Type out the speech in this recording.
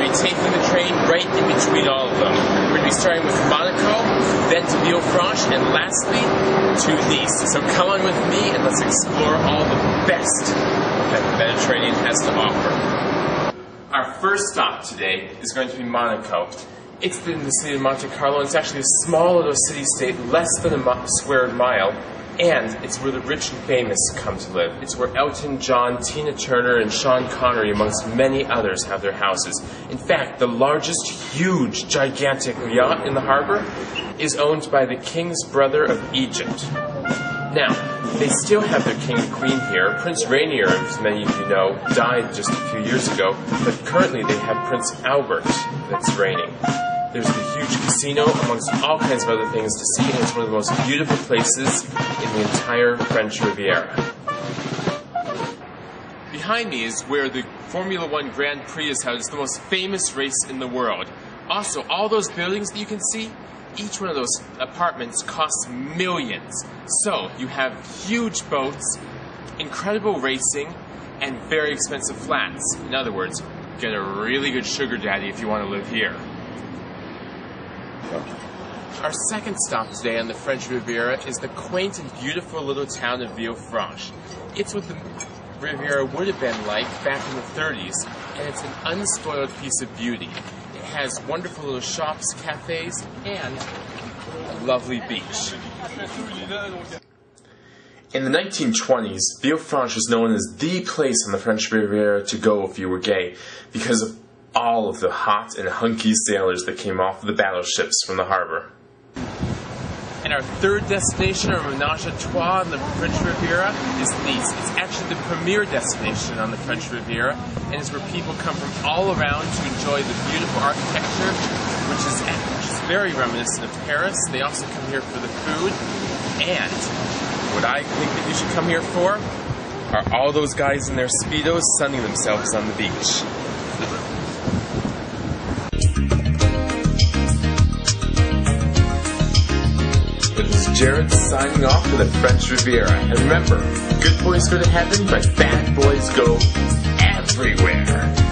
be taking the train right in between all of them. We're going to be starting with Monaco, then to Villefranche, and lastly to Nice. So come on with me and let's explore all the best that the Mediterranean has to offer. Our first stop today is going to be Monaco. It's in the city of Monte Carlo, and it's actually a small little city-state, less than a square mile, and it's where the rich and famous come to live. It's where Elton John, Tina Turner, and Sean Connery, amongst many others, have their houses. In fact, the largest, huge, gigantic yacht in the harbor is owned by the king's brother of Egypt. Now, they still have their king and queen here. Prince Rainier, as many of you know, died just a few years ago, but currently they have Prince Albert that's reigning. There's the huge casino, amongst all kinds of other things to see, and it's one of the most beautiful places in the entire French Riviera. Behind me is where the Formula One Grand Prix is held. It's the most famous race in the world. Also, all those buildings that you can see, each one of those apartments costs millions. So, you have huge boats, incredible racing, and very expensive flats. In other words, get a really good sugar daddy if you want to live here. Our second stop today on the French Riviera is the quaint and beautiful little town of Villefranche. It's what the Riviera would have been like back in the 30s, and it's an unspoiled piece of beauty. It has wonderful little shops, cafes, and a lovely beach. In the 1920s, Villefranche was known as the place on the French Riviera to go if you were gay, because of all of the hot and hunky sailors that came off of the battleships from the harbor. And our third destination, or menage-a-trois on the French Riviera, is Nice. It's actually the premier destination on the French Riviera, and it's where people come from all around to enjoy the beautiful architecture, which is very reminiscent of Paris. They also come here for the food, and what I think that you should come here for are all those guys in their speedos sunning themselves on the beach. Jared signing off for the French Riviera. And remember, good boys go to heaven, but bad boys go everywhere.